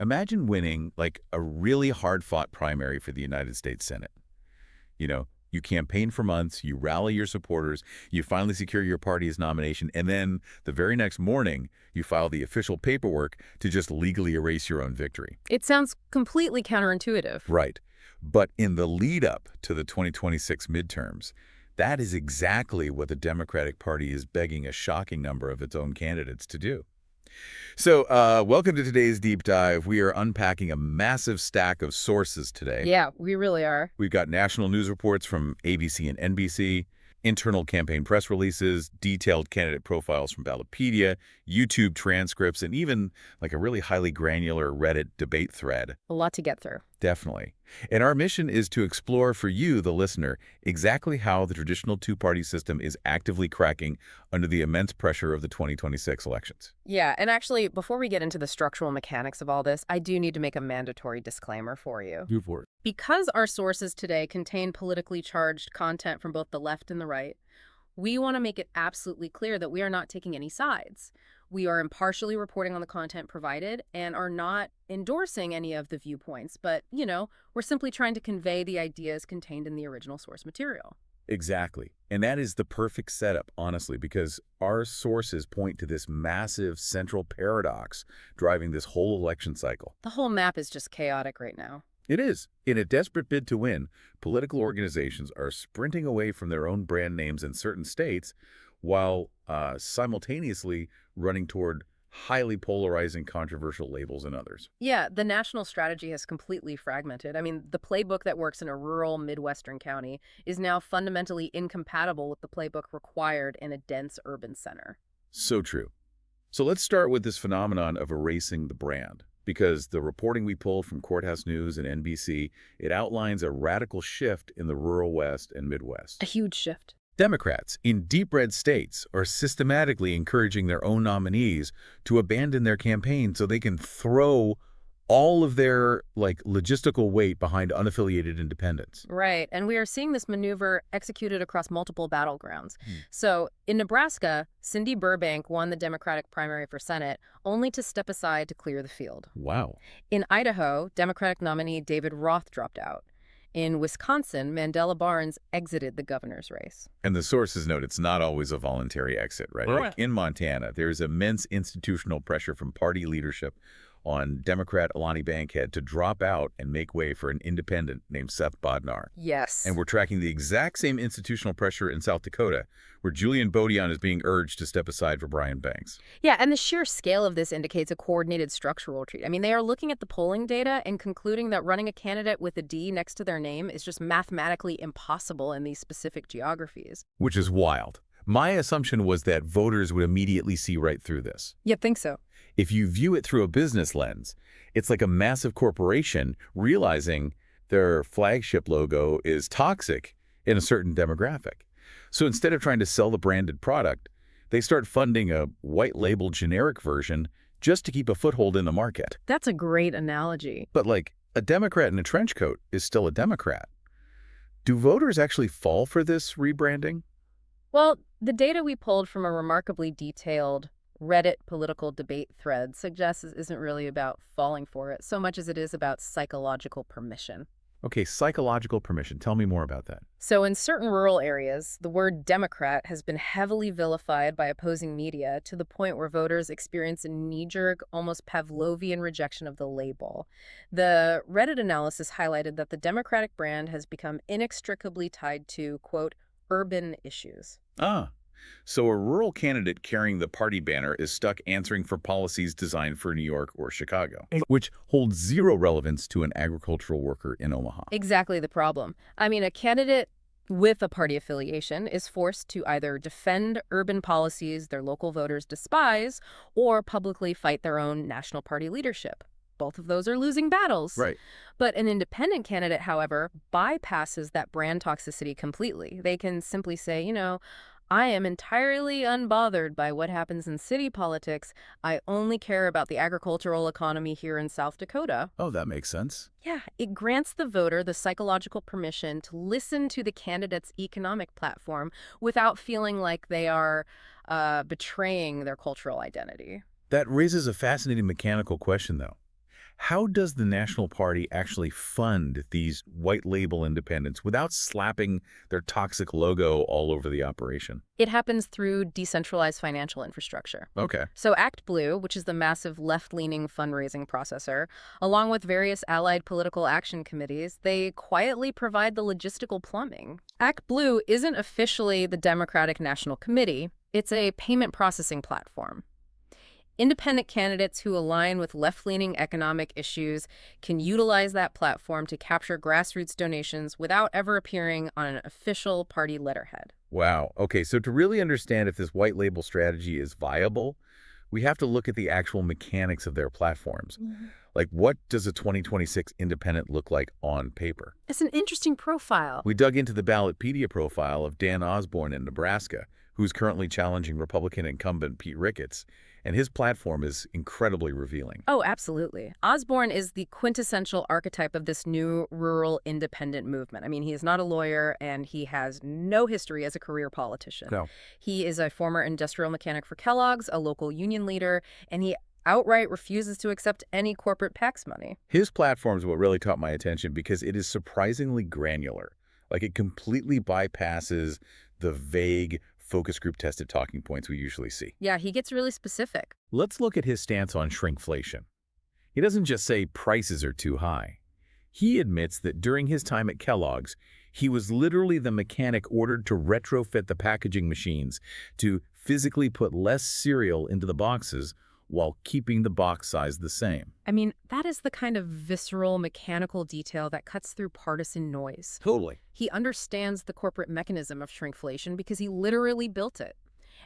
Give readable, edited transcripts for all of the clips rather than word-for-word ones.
Imagine winning like a really hard-fought primary for the United States Senate. You campaign for months, you rally your supporters, you finally secure your party's nomination, and then the very next morning, you file the official paperwork to just legally erase your own victory. It sounds completely counterintuitive. Right. But in the lead up to the 2026 midterms, that is exactly what the Democratic Party is begging a shocking number of its own candidates to do. So, welcome to today's deep dive. We are unpacking a massive stack of sources today. Yeah, we really are. We've got national news reports from ABC and NBC, internal campaign press releases, detailed candidate profiles from Ballotpedia, YouTube transcripts, and even like a really highly granular Reddit debate thread. A lot to get through. Definitely. And our mission is to explore for you, the listener, exactly how the traditional two-party system is actively cracking under the immense pressure of the 2026 elections. Yeah, and actually, before we get into the structural mechanics of all this, I do need to make a mandatory disclaimer for you. Do for it. Because our sources today contain politically charged content from both the left and the right, we want to make it absolutely clear that we are not taking any sides. We are impartially reporting on the content provided and are not endorsing any of the viewpoints, but, we're simply trying to convey the ideas contained in the original source material. Exactly. And that is the perfect setup, honestly, because our sources point to this massive central paradox driving this whole election cycle. The whole map is just chaotic right now. It is. In a desperate bid to win, political organizations are sprinting away from their own brand names in certain states while simultaneously running toward highly polarizing, controversial labels in others. Yeah, the national strategy has completely fragmented. I mean, the playbook that works in a rural Midwestern county is now fundamentally incompatible with the playbook required in a dense urban center. So true. So let's start with this phenomenon of erasing the brand, because the reporting we pulled from Courthouse News and NBC, it outlines a radical shift in the rural West and Midwest. A huge shift. Democrats in deep red states are systematically encouraging their own nominees to abandon their campaign so they can throw all of their logistical weight behind unaffiliated independents. Right, and we are seeing this maneuver executed across multiple battlegrounds. So in Nebraska, Cindy Burbank won the Democratic primary for Senate, only to step aside to clear the field. Wow. In Idaho, Democratic nominee David Roth dropped out. In Wisconsin, Mandela Barnes exited the governor's race. And the sources note it's not always a voluntary exit, right? Right. In Montana, there's immense institutional pressure from party leadership on Democrat Alani Bankhead to drop out and make way for an independent named Seth Bodnar. Yes. And we're tracking the exact same institutional pressure in South Dakota, where Julian Bodian is being urged to step aside for Brian Banks. Yeah, and the sheer scale of this indicates a coordinated structural retreat. I mean, they are looking at the polling data and concluding that running a candidate with a D next to their name is just mathematically impossible in these specific geographies. Which is wild. My assumption was that voters would immediately see right through this. You think so? If you view it through a business lens, it's like a massive corporation realizing their flagship logo is toxic in a certain demographic. So instead of trying to sell the branded product, they start funding a white label generic version just to keep a foothold in the market. That's a great analogy. But a Democrat in a trench coat is still a Democrat. Do voters actually fall for this rebranding? Well, the data we pulled from a remarkably detailed Reddit political debate thread suggests it isn't really about falling for it so much as it is about psychological permission. Okay, psychological permission. Tell me more about that. So in certain rural areas, the word Democrat has been heavily vilified by opposing media to the point where voters experience a knee-jerk, almost Pavlovian rejection of the label. The Reddit analysis highlighted that the Democratic brand has become inextricably tied to, quote, urban issues. So a rural candidate carrying the party banner is stuck answering for policies designed for New York or Chicago, which holds zero relevance to an agricultural worker in Omaha. Exactly the problem. I mean, a candidate with a party affiliation is forced to either defend urban policies their local voters despise or publicly fight their own national party leadership. Both of those are losing battles. Right. But an independent candidate, however, bypasses that brand toxicity completely. They can simply say, I am entirely unbothered by what happens in city politics. I only care about the agricultural economy here in South Dakota. Oh, that makes sense. Yeah, it grants the voter the psychological permission to listen to the candidate's economic platform without feeling like they are betraying their cultural identity. That raises a fascinating mechanical question, though. How does the National Party actually fund these white label independents without slapping their toxic logo all over the operation? It happens through decentralized financial infrastructure. Okay. So Act Blue, which is the massive left-leaning fundraising processor, along with various allied political action committees, they quietly provide the logistical plumbing. Act Blue isn't officially the Democratic National Committee. It's a payment processing platform. Independent candidates who align with left-leaning economic issues can utilize that platform to capture grassroots donations without ever appearing on an official party letterhead. Wow. Okay, so to really understand if this white label strategy is viable, we have to look at the actual mechanics of their platforms. Like, what does a 2026 independent look like on paper? It's an interesting profile. We dug into the Ballotpedia profile of Dan Osborn in Nebraska, who's currently challenging Republican incumbent Pete Ricketts, and his platform is incredibly revealing. Oh, absolutely. Osborne is the quintessential archetype of this new rural independent movement. I mean, he is not a lawyer, and he has no history as a career politician. No. He is a former industrial mechanic for Kellogg's, a local union leader, and he outright refuses to accept any corporate PACs money. His platform is what really caught my attention because it is surprisingly granular. Like, it completely bypasses the vague focus group tested talking points we usually see. Yeah, he gets really specific. Let's look at his stance on shrinkflation. He doesn't just say prices are too high. He admits that during his time at Kellogg's, he was literally the mechanic ordered to retrofit the packaging machines to physically put less cereal into the boxes while keeping the box size the same. I mean, that is the kind of visceral, mechanical detail that cuts through partisan noise. Totally. He understands the corporate mechanism of shrinkflation because he literally built it.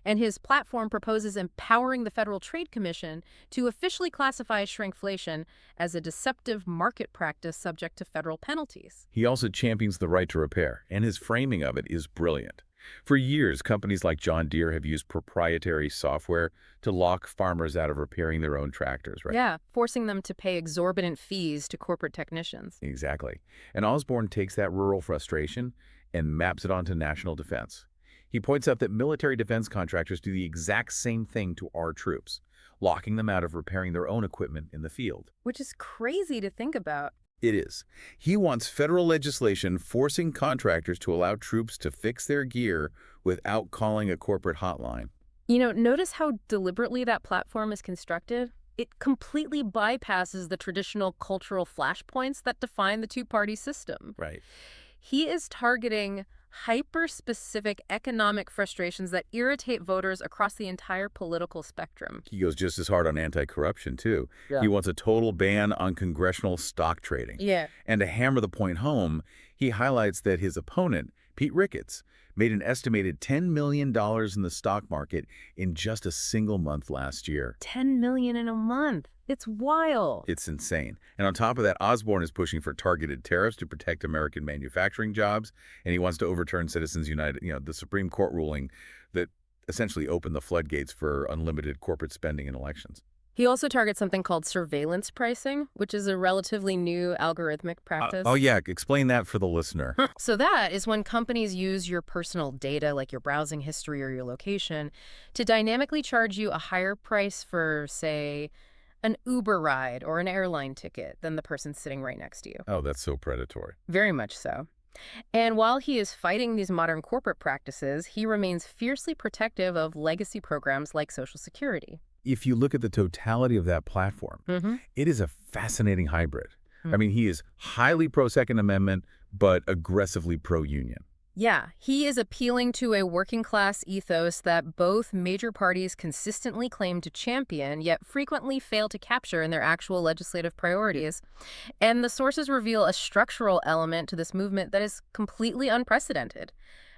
And his platform proposes empowering the Federal Trade Commission to officially classify shrinkflation as a deceptive market practice subject to federal penalties. He also champions the right to repair, and his framing of it is brilliant. For years, companies like John Deere have used proprietary software to lock farmers out of repairing their own tractors, right? Yeah, forcing them to pay exorbitant fees to corporate technicians. Exactly. And Osborne takes that rural frustration and maps it onto national defense. He points out that military defense contractors do the exact same thing to our troops, locking them out of repairing their own equipment in the field. Which is crazy to think about. It is. He wants federal legislation forcing contractors to allow troops to fix their gear without calling a corporate hotline. You know, notice how deliberately that platform is constructed? It completely bypasses the traditional cultural flashpoints that define the two-party system. Right. He is targeting hyper-specific economic frustrations that irritate voters across the entire political spectrum. He goes just as hard on anti-corruption, too. Yeah. He wants a total ban on congressional stock trading. Yeah. And to hammer the point home, he highlights that his opponent, Pete Ricketts, made an estimated $10 million in the stock market in just a single month last year. $10 million in a month. It's wild. It's insane. And on top of that, Osborne is pushing for targeted tariffs to protect American manufacturing jobs, and he wants to overturn Citizens United, the Supreme Court ruling that essentially opened the floodgates for unlimited corporate spending in elections. He also targets something called surveillance pricing, which is a relatively new algorithmic practice. Oh, yeah. Explain that for the listener. So that is when companies use your personal data, like your browsing history or your location, to dynamically charge you a higher price for, say, an Uber ride or an airline ticket than the person sitting right next to you. Oh, that's so predatory. Very much so. And while he is fighting these modern corporate practices, he remains fiercely protective of legacy programs like Social Security. If you look at the totality of that platform, it is a fascinating hybrid. I mean, he is highly pro-Second Amendment, but aggressively pro-union. Yeah, he is appealing to a working-class ethos that both major parties consistently claim to champion, yet frequently fail to capture in their actual legislative priorities. And the sources reveal a structural element to this movement that is completely unprecedented.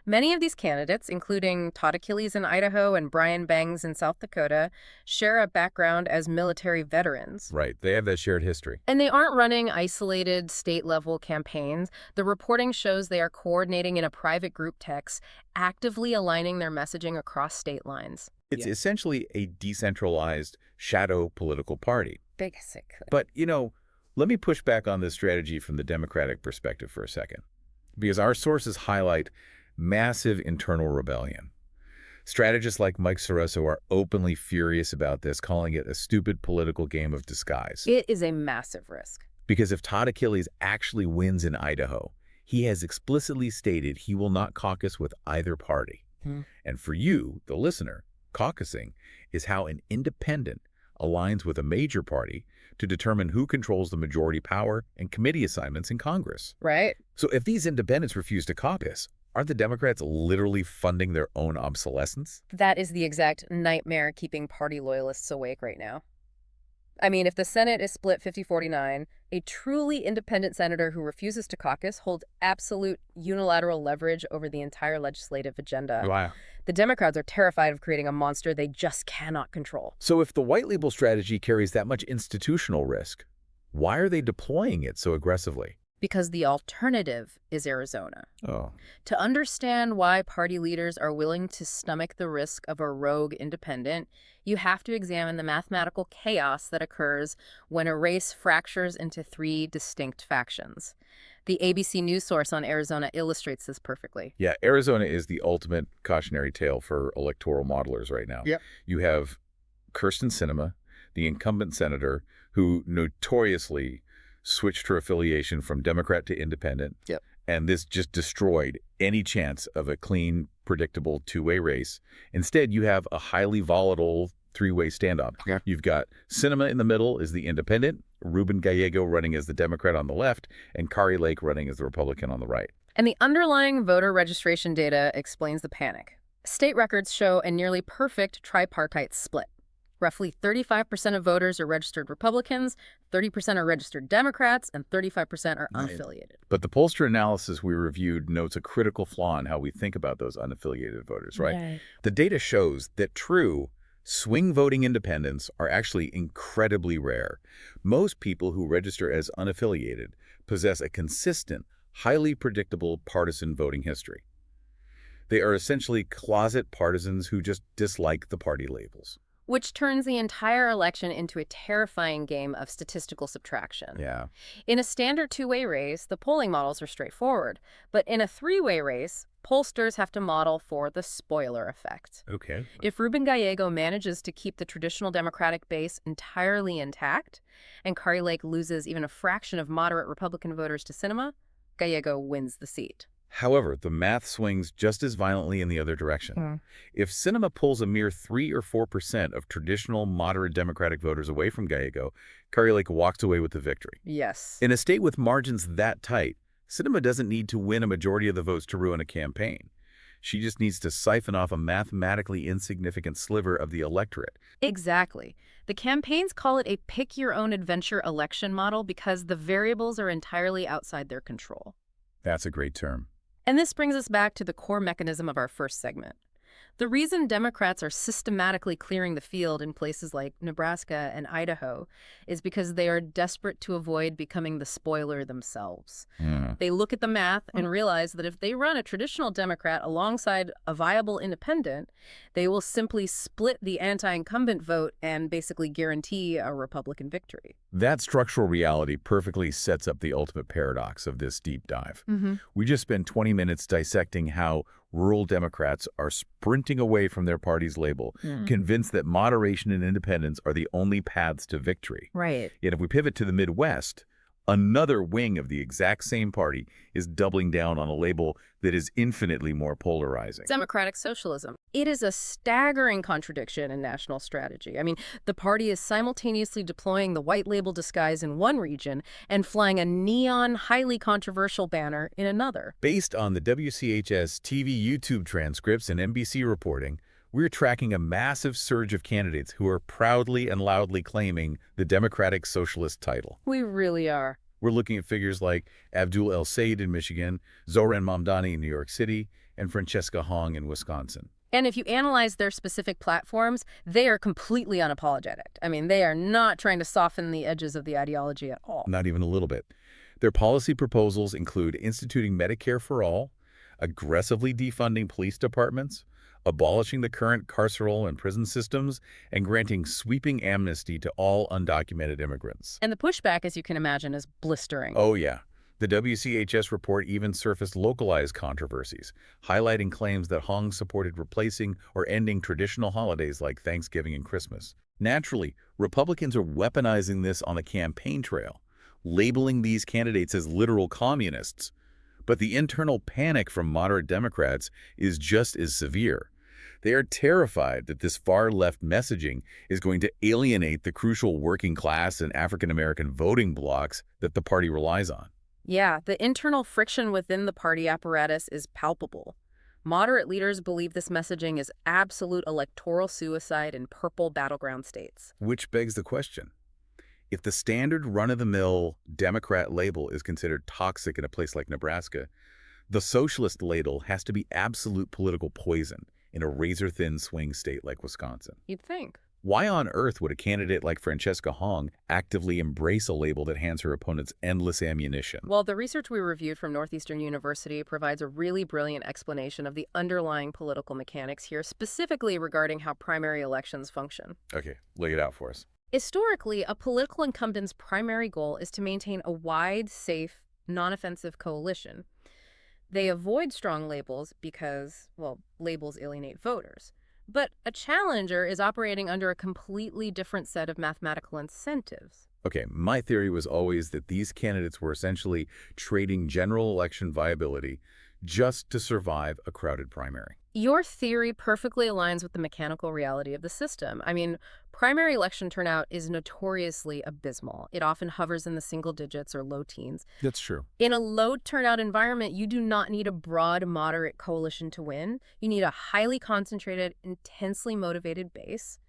Many of these candidates, including Todd Achilles in Idaho and Brian Bangs in South Dakota, share a background as military veterans. Right. They have that shared history. And they aren't running isolated state-level campaigns. The reporting shows they are coordinating in a private group text, actively aligning their messaging across state lines. It's essentially a decentralized shadow political party. Basically. But, let me push back on this strategy from the Democratic perspective for a second, because our sources highlight massive internal rebellion. Strategists like Mike Soroso are openly furious about this, calling it a stupid political game of disguise. It is a massive risk. Because if Todd Achilles actually wins in Idaho, he has explicitly stated he will not caucus with either party. And for you, the listener, caucusing is how an independent aligns with a major party to determine who controls the majority power and committee assignments in Congress. Right. So if these independents refuse to caucus, aren't the Democrats literally funding their own obsolescence? That is the exact nightmare keeping party loyalists awake right now. I mean, if the Senate is split 50-49, a truly independent senator who refuses to caucus holds absolute unilateral leverage over the entire legislative agenda. Wow. The Democrats are terrified of creating a monster they just cannot control. So if the white label strategy carries that much institutional risk, why are they deploying it so aggressively? Because the alternative is Arizona. Oh. To understand why party leaders are willing to stomach the risk of a rogue independent, you have to examine the mathematical chaos that occurs when a race fractures into three distinct factions. The ABC News source on Arizona illustrates this perfectly. Yeah, Arizona is the ultimate cautionary tale for electoral modelers right now. Yep. You have Kyrsten Sinema, the incumbent senator, who notoriously switched her affiliation from Democrat to independent. Yep. And this just destroyed any chance of a clean, predictable two-way race. Instead, you have a highly volatile three-way standoff. Okay. You've got Sinema in the middle as the independent, Ruben Gallego running as the Democrat on the left, and Kari Lake running as the Republican on the right. And the underlying voter registration data explains the panic. State records show a nearly perfect tripartite split. Roughly 35% of voters are registered Republicans, 30% are registered Democrats, and 35% are unaffiliated. But the pollster analysis we reviewed notes a critical flaw in how we think about those unaffiliated voters, right? The data shows that true swing voting independents are actually incredibly rare. Most people who register as unaffiliated possess a consistent, highly predictable partisan voting history. They are essentially closet partisans who just dislike the party labels. Which turns the entire election into a terrifying game of statistical subtraction. Yeah. In a standard two-way race, the polling models are straightforward. But in a three-way race, pollsters have to model for the spoiler effect. Okay. If Ruben Gallego manages to keep the traditional Democratic base entirely intact, and Kari Lake loses even a fraction of moderate Republican voters to Sinema, Gallego wins the seat. However, the math swings just as violently in the other direction. If Sinema pulls a mere 3 or 4% of traditional moderate Democratic voters away from Gallego, Kari Lake walks away with the victory. Yes. In a state with margins that tight, Sinema doesn't need to win a majority of the votes to ruin a campaign. She just needs to siphon off a mathematically insignificant sliver of the electorate. Exactly. The campaigns call it a pick-your-own-adventure election model because the variables are entirely outside their control. That's a great term. And this brings us back to the core mechanism of our first segment. The reason Democrats are systematically clearing the field in places like Nebraska and Idaho is because they are desperate to avoid becoming the spoiler themselves. They look at the math and realize that if they run a traditional Democrat alongside a viable independent, they will simply split the anti-incumbent vote and basically guarantee a Republican victory. That structural reality perfectly sets up the ultimate paradox of this deep dive. We just spent 20 minutes dissecting how rural Democrats are sprinting away from their party's label, convinced that moderation and independence are the only paths to victory. Right. Yet if we pivot to the Midwest, another wing of the exact same party is doubling down on a label that is infinitely more polarizing. Democratic socialism. It is a staggering contradiction in national strategy. I mean, the party is simultaneously deploying the white label disguise in one region and flying a neon, highly controversial banner in another. Based on the WCHS TV YouTube transcripts and NBC reporting, we're tracking a massive surge of candidates who are proudly and loudly claiming the Democratic Socialist title. We really are. We're looking at figures like Abdul El Sayed in Michigan, Zohran Mamdani in New York City, and Francesca Hong in Wisconsin. And if you analyze their specific platforms, they are completely unapologetic. I mean, they are not trying to soften the edges of the ideology at all. Not even a little bit. Their policy proposals include instituting Medicare for all, aggressively defunding police departments, abolishing the current carceral and prison systems, and granting sweeping amnesty to all undocumented immigrants. And the pushback, as you can imagine, is blistering. Oh, yeah. The WCHS report even surfaced localized controversies, highlighting claims that Hong supported replacing or ending traditional holidays like Thanksgiving and Christmas. Naturally, Republicans are weaponizing this on the campaign trail, labeling these candidates as literal communists. But the internal panic from moderate Democrats is just as severe. They are terrified that this far-left messaging is going to alienate the crucial working class and African-American voting blocs that the party relies on. Yeah, the internal friction within the party apparatus is palpable. Moderate leaders believe this messaging is absolute electoral suicide in purple battleground states. Which begs the question, if the standard run-of-the-mill Democrat label is considered toxic in a place like Nebraska, the socialist label has to be absolute political poison in a razor-thin swing state like Wisconsin. You'd think. Why on earth would a candidate like Francesca Hong actively embrace a label that hands her opponents endless ammunition? Well, the research we reviewed from Northeastern University provides a really brilliant explanation of the underlying political mechanics here, specifically regarding how primary elections function. Okay, lay it out for us. Historically, a political incumbent's primary goal is to maintain a wide, safe, non-offensive coalition. They avoid strong labels because, well, labels alienate voters. But a challenger is operating under a completely different set of mathematical incentives. Okay, my theory was always that these candidates were essentially trading general election viability just to survive a crowded primary. Your theory perfectly aligns with the mechanical reality of the system. I mean, primary election turnout is notoriously abysmal. It often hovers in the single digits or low teens. That's true. In a low turnout environment, you do not need a broad, moderate coalition to win. You need a highly concentrated, intensely motivated base.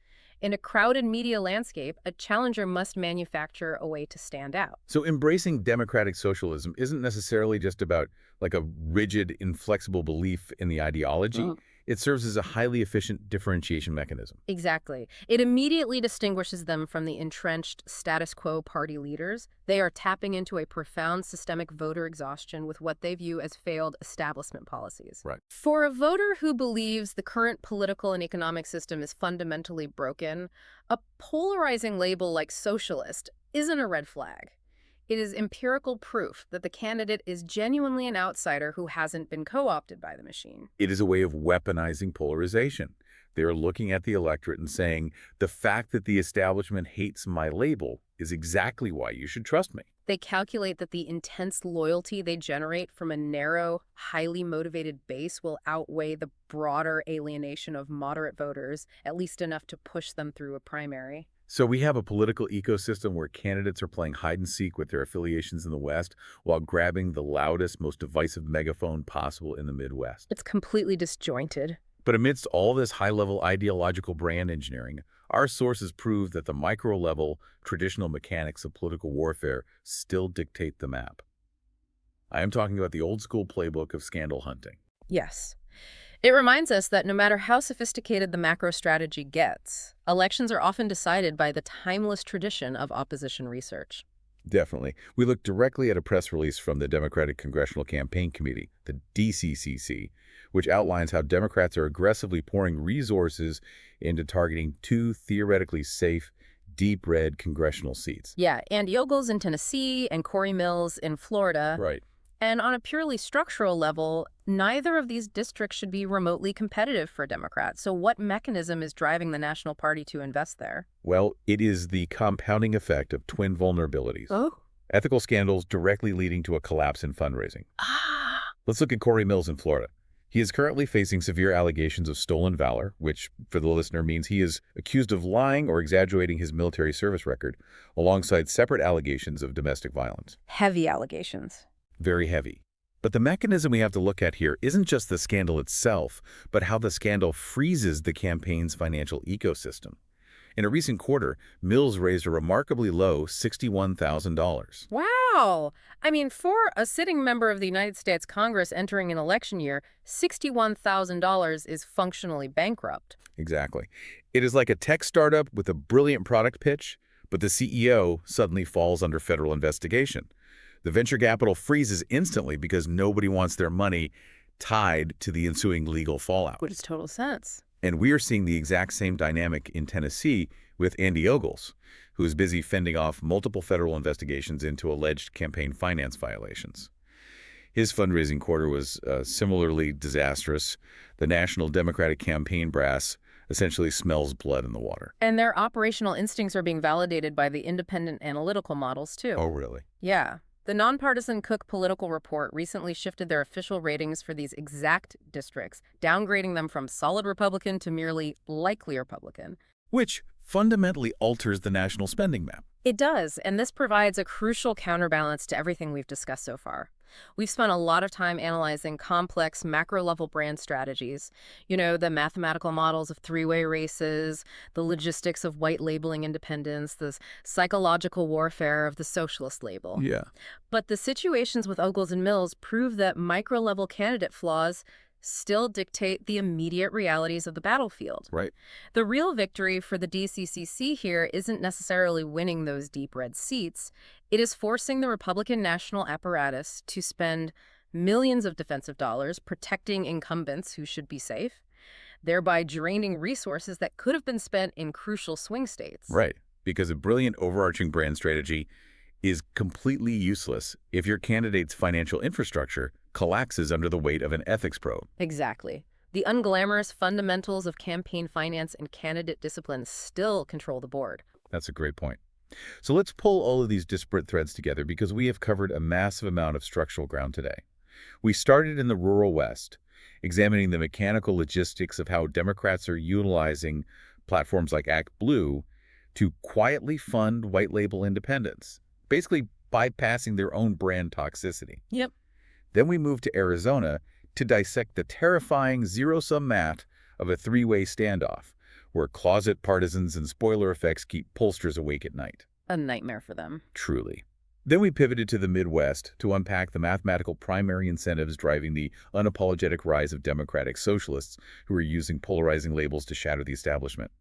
In a crowded media landscape, a challenger must manufacture a way to stand out. So embracing democratic socialism isn't necessarily just about like a rigid, inflexible belief in the ideology. It serves as a highly efficient differentiation mechanism. Exactly. It immediately distinguishes them from the entrenched status quo party leaders. They are tapping into a profound systemic voter exhaustion with what they view as failed establishment policies. Right. For a voter who believes the current political and economic system is fundamentally broken, a polarizing label like socialist isn't a red flag. It is empirical proof that the candidate is genuinely an outsider who hasn't been co-opted by the machine. It is a way of weaponizing polarization. They're looking at the electorate and saying, the fact that the establishment hates my label is exactly why you should trust me. They calculate that the intense loyalty they generate from a narrow, highly motivated base will outweigh the broader alienation of moderate voters, at least enough to push them through a primary. So we have a political ecosystem where candidates are playing hide and seek with their affiliations in the West while grabbing the loudest, most divisive megaphone possible in the Midwest. It's completely disjointed. But amidst all this high-level ideological brand engineering, our sources prove that the micro-level traditional mechanics of political warfare still dictate the map. I am talking about the old-school playbook of scandal hunting. Yes. It reminds us that no matter how sophisticated the macro strategy gets, elections are often decided by the timeless tradition of opposition research. Definitely. We look directly at a press release from the Democratic Congressional Campaign Committee, the DCCC, which outlines how Democrats are aggressively pouring resources into targeting two theoretically safe, deep red congressional seats. Yeah, Andy Ogles in Tennessee and Corey Mills in Florida. Right. And on a purely structural level, neither of these districts should be remotely competitive for Democrats. So what mechanism is driving the National Party to invest there? Well, it is the compounding effect of twin vulnerabilities. Oh. Ethical scandals directly leading to a collapse in fundraising. Let's look at Corey Mills in Florida. He is currently facing severe allegations of stolen valor, which, for the listener, means he is accused of lying or exaggerating his military service record, alongside separate allegations of domestic violence. Heavy allegations. Very heavy. But the mechanism we have to look at here isn't just the scandal itself, but how the scandal freezes the campaign's financial ecosystem. In a recent quarter, Mills raised a remarkably low $61,000. Wow! I mean, for a sitting member of the United States Congress entering an election year, $61,000 is functionally bankrupt. Exactly. It is like a tech startup with a brilliant product pitch, but the CEO suddenly falls under federal investigation. The venture capital freezes instantly because nobody wants their money tied to the ensuing legal fallout. Which makes total sense. And we are seeing the exact same dynamic in Tennessee with Andy Ogles, who is busy fending off multiple federal investigations into alleged campaign finance violations. His fundraising quarter was similarly disastrous. The National Democratic Campaign brass essentially smells blood in the water. And their operational instincts are being validated by the independent analytical models, too. Oh, really? Yeah. The nonpartisan Cook Political Report recently shifted their official ratings for these exact districts, downgrading them from solid Republican to merely likely Republican. Which fundamentally alters the national spending map. It does, and this provides a crucial counterbalance to everything we've discussed so far. We've spent a lot of time analyzing complex macro-level brand strategies. You know, the mathematical models of three-way races, the logistics of white labeling independence, the psychological warfare of the socialist label. Yeah. But the situations with Ogles and Mills prove that micro-level candidate flaws still dictate the immediate realities of the battlefield. Right. The real victory for the DCCC here isn't necessarily winning those deep red seats. It is forcing the Republican national apparatus to spend millions of defensive dollars protecting incumbents who should be safe, thereby draining resources that could have been spent in crucial swing states. Right. Because a brilliant overarching brand strategy is completely useless if your candidate's financial infrastructure collapses under the weight of an ethics probe. Exactly. The unglamorous fundamentals of campaign finance and candidate discipline still control the board. That's a great point. So let's pull all of these disparate threads together because we have covered a massive amount of structural ground today. We started in the rural West, examining the mechanical logistics of how Democrats are utilizing platforms like ActBlue to quietly fund white label independence, basically bypassing their own brand toxicity. Yep. Then we moved to Arizona to dissect the terrifying zero-sum math of a three-way standoff, where closet partisans and spoiler effects keep pollsters awake at night. A nightmare for them. Truly. Then we pivoted to the Midwest to unpack the mathematical primary incentives driving the unapologetic rise of Democratic socialists who are using polarizing labels to shatter the establishment.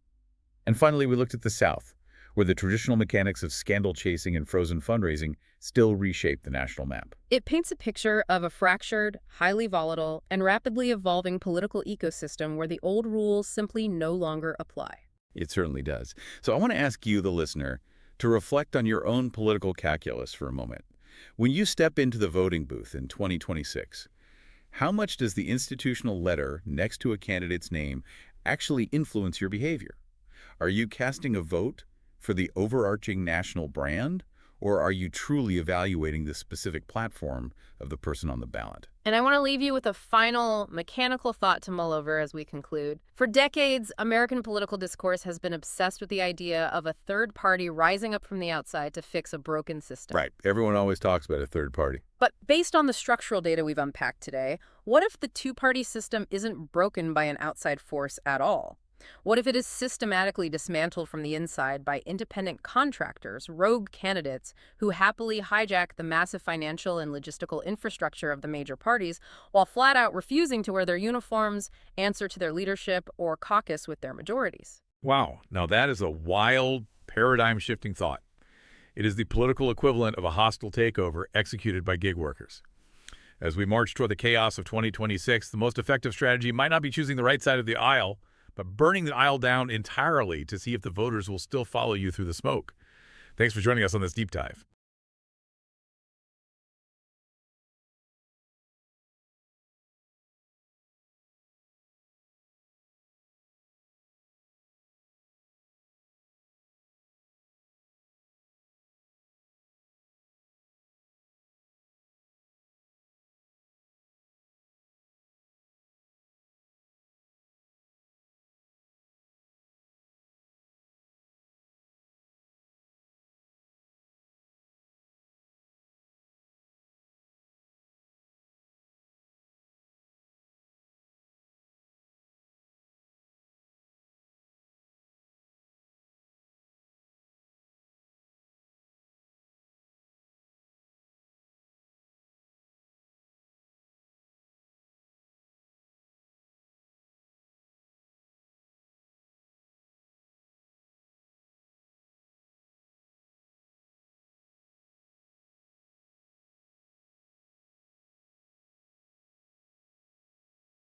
And finally, we looked at the South, where the traditional mechanics of scandal chasing and frozen fundraising still reshape the national map. It paints a picture of a fractured, highly volatile, and rapidly evolving political ecosystem where the old rules simply no longer apply. It certainly does. So I want to ask you, the listener, to reflect on your own political calculus for a moment. When you step into the voting booth in 2026, how much does the institutional letter next to a candidate's name actually influence your behavior? Are you casting a vote for the overarching national brand, or are you truly evaluating the specific platform of the person on the ballot? And I want to leave you with a final mechanical thought to mull over as we conclude. For decades, American political discourse has been obsessed with the idea of a third party rising up from the outside to fix a broken system. Right. Everyone always talks about a third party. But based on the structural data we've unpacked today, what if the two-party system isn't broken by an outside force at all? What if it is systematically dismantled from the inside by independent contractors, rogue candidates, who happily hijack the massive financial and logistical infrastructure of the major parties while flat out refusing to wear their uniforms, answer to their leadership, or caucus with their majorities? Wow, now that is a wild, paradigm-shifting thought. It is the political equivalent of a hostile takeover executed by gig workers. As we march toward the chaos of 2026, the most effective strategy might not be choosing the right side of the aisle, but burning the aisle down entirely to see if the voters will still follow you through the smoke. Thanks for joining us on this deep dive.